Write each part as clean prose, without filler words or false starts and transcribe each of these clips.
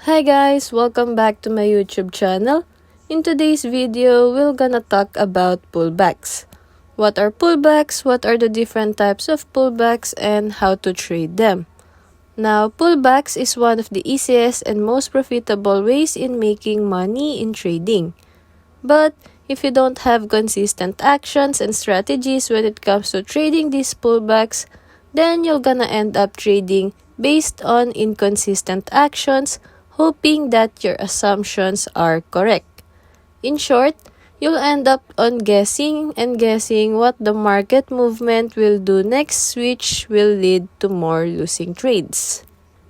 Hi guys, welcome back to my YouTube channel. In today's video, we're gonna talk about pullbacks. What are pullbacks, what are the different types of pullbacks, and how to trade them. Now, pullbacks is one of the easiest and most profitable ways in making money in trading. But if you don't have consistent actions and strategies when it comes to trading these pullbacks, then you're gonna end up trading based on inconsistent actions, hoping that your assumptions are correct. In short, you'll end up on guessing what the market movement will do next, which will lead to more losing trades.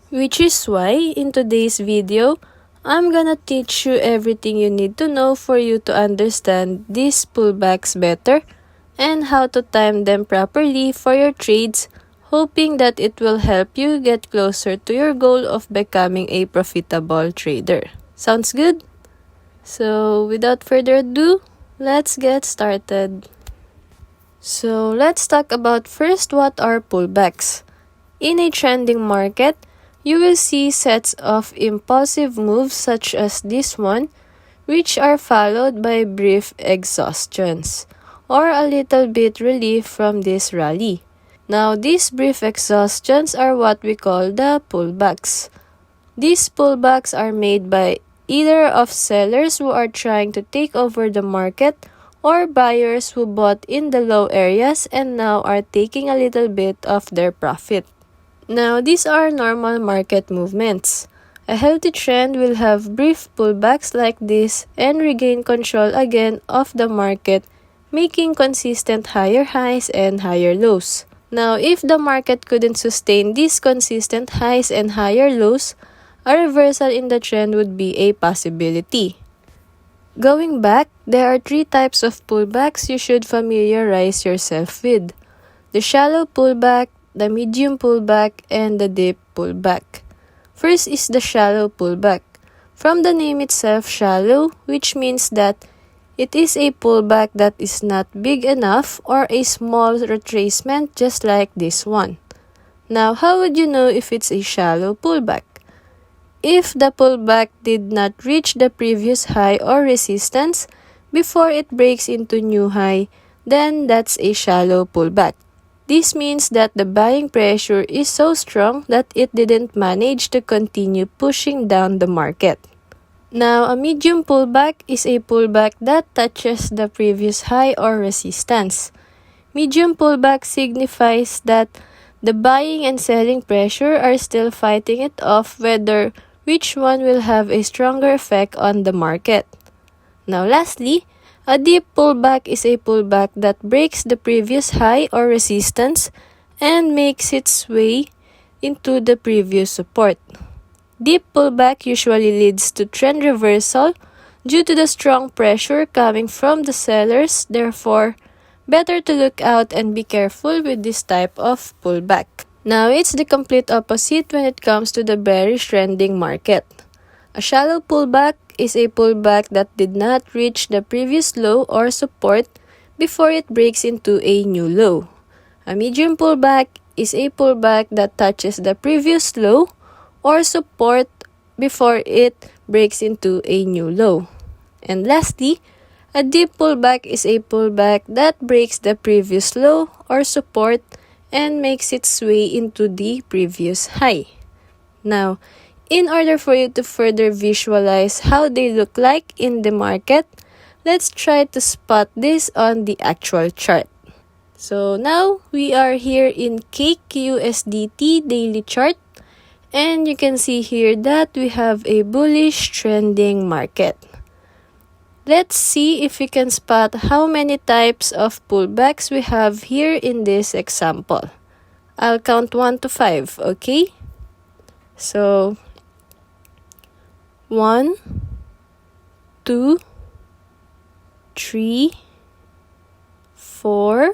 Which is why in today's video, I'm gonna teach you everything you need to know for you to understand these pullbacks better and how to time them properly for your trades, hoping that it will help you get closer to your goal of becoming a profitable trader. Sounds good? So without further ado, let's get started. So let's talk about first what are pullbacks. In a trending market, you will see sets of impulsive moves such as this one, which are followed by brief exhaustions, or a little bit relief from this rally. Now, these brief exhaustions are what we call the pullbacks. These pullbacks are made by either of sellers who are trying to take over the market or buyers who bought in the low areas and now are taking a little bit of their profit. Now, these are normal market movements. A healthy trend will have brief pullbacks like this and regain control again of the market, making consistent higher highs and higher lows. Now, if the market couldn't sustain these consistent highs and higher lows, a reversal in the trend would be a possibility. Going back, there are three types of pullbacks you should familiarize yourself with: the shallow pullback, the medium pullback, and the deep pullback. First is the shallow pullback. From the name itself, shallow, which means that it is a pullback that is not big enough or a small retracement just like this one. Now, how would you know if it's a shallow pullback? If the pullback did not reach the previous high or resistance before it breaks into new high, then that's a shallow pullback. This means that the buying pressure is so strong that it didn't manage to continue pushing down the market. Now, a medium pullback is a pullback that touches the previous high or resistance. Medium pullback signifies that the buying and selling pressure are still fighting it off whether which one will have a stronger effect on the market. Now, lastly, a deep pullback is a pullback that breaks the previous high or resistance and makes its way into the previous support. Deep pullback usually leads to trend reversal due to the strong pressure coming from the sellers. Therefore, better to look out and be careful with this type of pullback. Now, it's the complete opposite when it comes to the bearish trending market. A shallow pullback is a pullback that did not reach the previous low or support before it breaks into a new low. A medium pullback is a pullback that touches the previous low or support before it breaks into a new low. And lastly, a deep pullback is a pullback that breaks the previous low or support and makes its way into the previous high. Now, in order for you to further visualize how they look like in the market, let's try to spot this on the actual chart. So now we are here in CAKE-USDT daily chart. And you can see here that we have a bullish trending market. Let's see if we can spot how many types of pullbacks we have here in this example. I'll count 1 to 5, okay? So, 1, 2, 3, 4,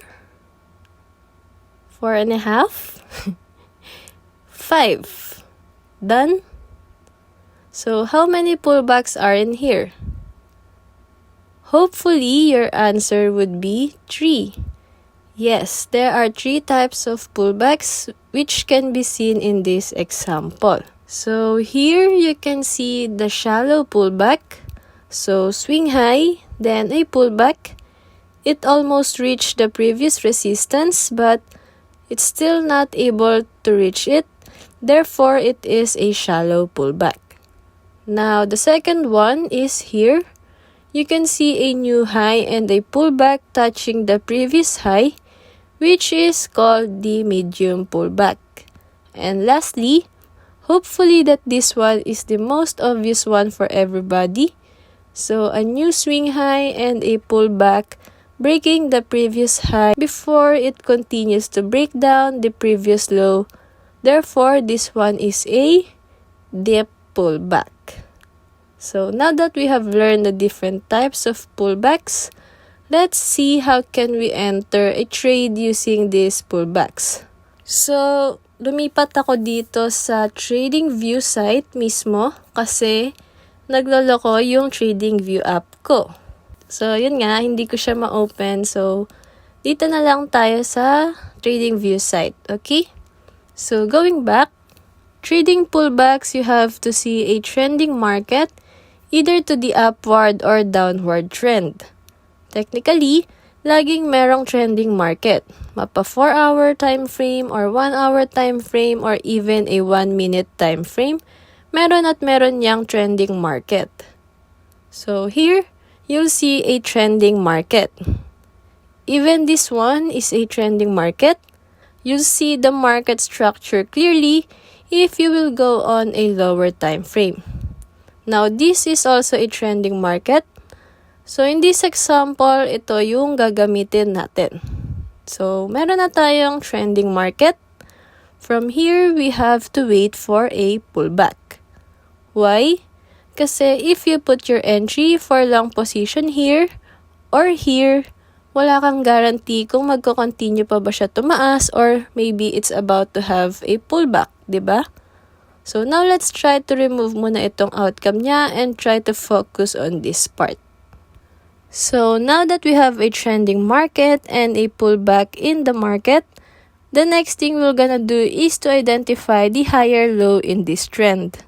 4.5, 5. Done? So, how many pullbacks are in here? Hopefully, your answer would be 3. Yes, there are 3 types of pullbacks which can be seen in this example. So here you can see the shallow pullback. So swing high, then a pullback. It almost reached the previous resistance, but it's still not able to reach it. Therefore, it is a shallow pullback. Now, the second one is here. You can see a new high and a pullback touching the previous high, which is called the medium pullback. And lastly, hopefully that this one is the most obvious one for everybody. So, a new swing high and a pullback breaking the previous high before it continues to break down the previous low. Therefore, this one is a deep pullback. So now that we have learned the different types of pullbacks, let's see how can we enter a trade using these pullbacks. So, lumipat ako dito sa trading view site mismo kasi nagloloko yung trading view app ko. So, yun nga, hindi ko siya ma-open. So, dito na lang tayo sa trading view site, okay? So, going back, trading pullbacks, you have to see a trending market either to the upward or downward trend. Technically, laging merong trending market. Mapa 4-hour time frame or 1-hour time frame or even a 1-minute time frame, meron at meron yang trending market. So, here, you'll see a trending market. Even this one is a trending market. You'll see the market structure clearly if you will go on a lower time frame. Now, this is also a trending market. So, in this example, ito yung gagamitin natin. So, meron na tayong trending market. From here, we have to wait for a pullback. Why? Kasi if you put your entry for long position here or here, wala kang guarantee kung magko-continue pa ba siya tumaas or maybe it's about to have a pullback, diba? So now let's try to remove muna itong outcome niya and try to focus on this part. So now that we have a trending market and a pullback in the market, the next thing we're gonna do is to identify the higher low in this trend.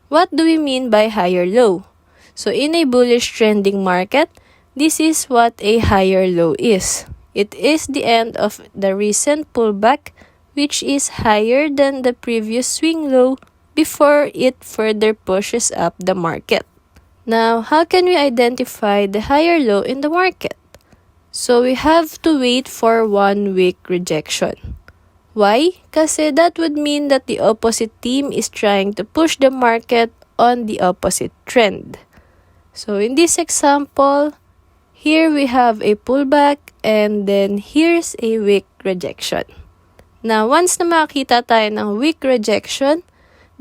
What do we mean by higher low? So in a bullish trending market, this is what a higher low is. It is the end of the recent pullback, which is higher than the previous swing low before it further pushes up the market. Now, how can we identify the higher low in the market? So we have to wait for 1 week rejection. Why? Kasi that would mean that the opposite team is trying to push the market on the opposite trend. So in this example, here we have a pullback and then here's a weak rejection. Now, once na makita tayo ng weak rejection,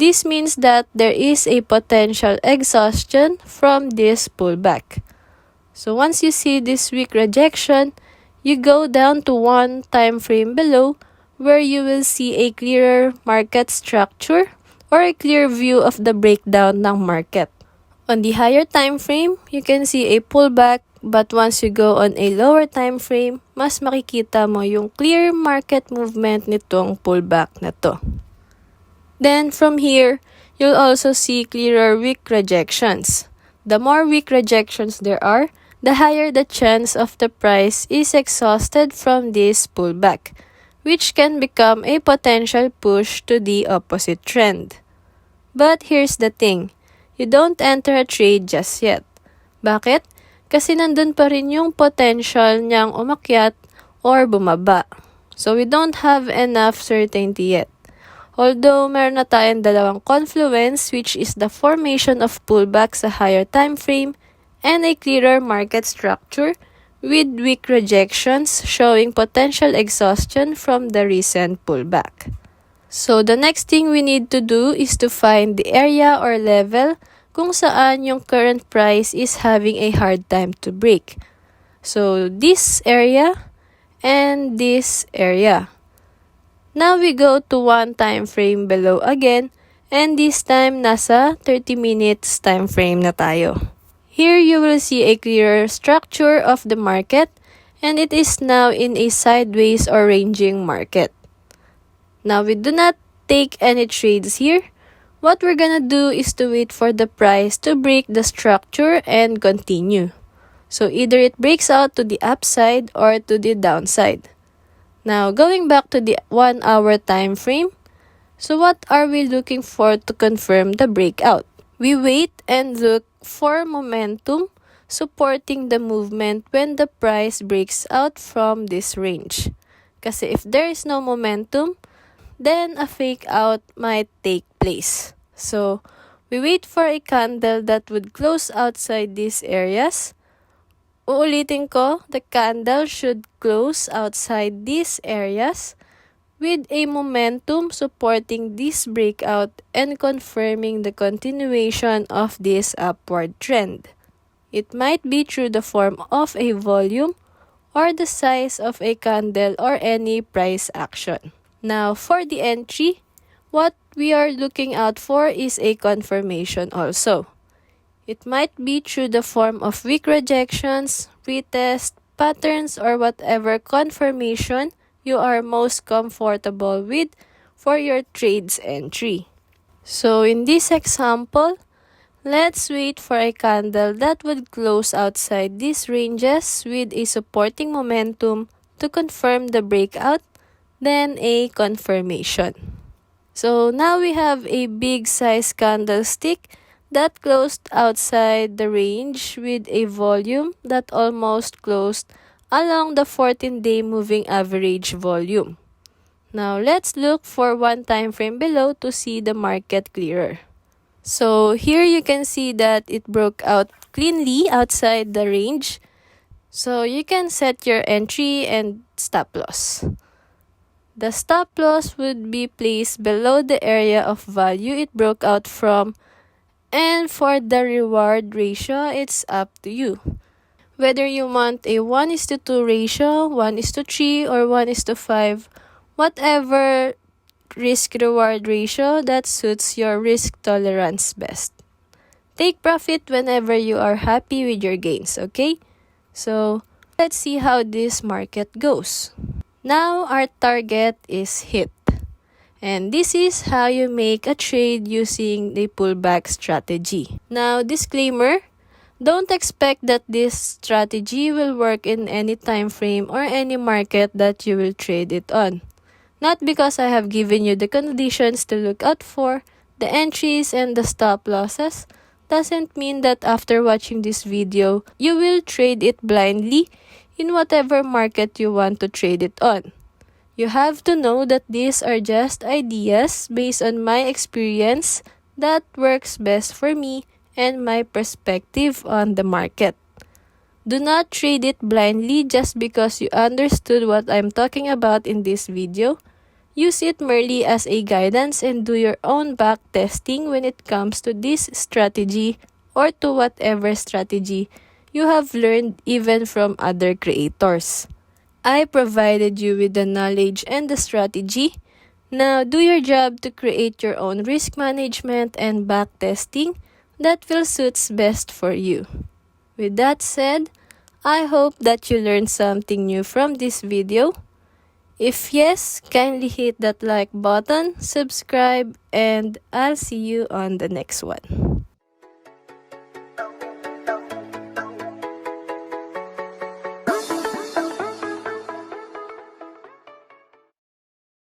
this means that there is a potential exhaustion from this pullback. So once you see this weak rejection, you go down to 1 time frame below where you will see a clearer market structure or a clear view of the breakdown ng market. On the higher time frame, you can see a pullback, but once you go on a lower time frame, mas makikita mo yung clear market movement nitong pullback na to. Then from here, you'll also see clearer weak rejections. The more weak rejections there are, the higher the chance of the price is exhausted from this pullback, which can become a potential push to the opposite trend. But here's the thing, you don't enter a trade just yet. Bakit? Kasi nandun pa rin yung potential niyang umakyat or bumaba. So we don't have enough certainty yet. Although meron na tayong dalawang confluence, which is the formation of pullback sa higher time frame and a clearer market structure with weak rejections showing potential exhaustion from the recent pullback. So the next thing we need to do is to find the area or level kung saan yung current price is having a hard time to break. So this area and this area. Now we go to 1 time frame below again, and this time nasa 30 minutes time frame na tayo. Here you will see a clearer structure of the market, and it is now in a sideways or ranging market. Now we do not take any trades here. what we're gonna do is to wait for the price to break the structure and continue. So either it breaks out to the upside or to the downside. Now, going back to the 1 hour time frame, so what are we looking for to confirm the breakout? We wait and look for momentum supporting the movement when the price breaks out from this range. Kasi if there is no momentum, then a fake out might take place. So, we wait for a candle that would close outside these areas. Uulitin ko, the candle should close outside these areas with a momentum supporting this breakout and confirming the continuation of this upward trend. It might be through the form of a volume or the size of a candle or any price action. Now, for the entry, what we are looking out for is a confirmation also. It might be through the form of weak rejections, retest, patterns, or whatever confirmation you are most comfortable with for your trade's entry. So in this example, let's wait for a candle that would close outside these ranges with a supporting momentum to confirm the breakout, then a confirmation. So now we have a big size candlestick that closed outside the range with a volume that almost closed along the 14-day moving average volume. Now let's look for one time frame below to see the market clearer. So here you can see that it broke out cleanly outside the range. So you can set your entry and stop loss. The stop loss would be placed below the area of value it broke out from, and for the reward ratio, it's up to you. Whether you want a 1:2 ratio, 1:3, or 1:5, whatever risk-reward ratio that suits your risk tolerance best. Take profit whenever you are happy with your gains, okay? So, let's see how this market goes. Now, our target is hit. And this is how you make a trade using the pullback strategy. Now, disclaimer, don't expect that this strategy will work in any time frame or any market that you will trade it on. Not because I have given you the conditions to look out for, the entries and the stop losses, doesn't mean that after watching this video, you will trade it blindly in whatever market you want to trade it on. You have to know that these are just ideas based on my experience that works best for me and my perspective on the market. Do not trade it blindly just because you understood what I'm talking about in this video. Use it merely as a guidance and do your own back testing when it comes to this strategy or to whatever strategy you have learned even from other creators. I provided you with the knowledge and the strategy. Now do your job to create your own risk management and back testing that will suits best for you. With that said, I hope that you learned something new from this video. If yes, kindly hit that like button, subscribe, and I'll see you on the next one.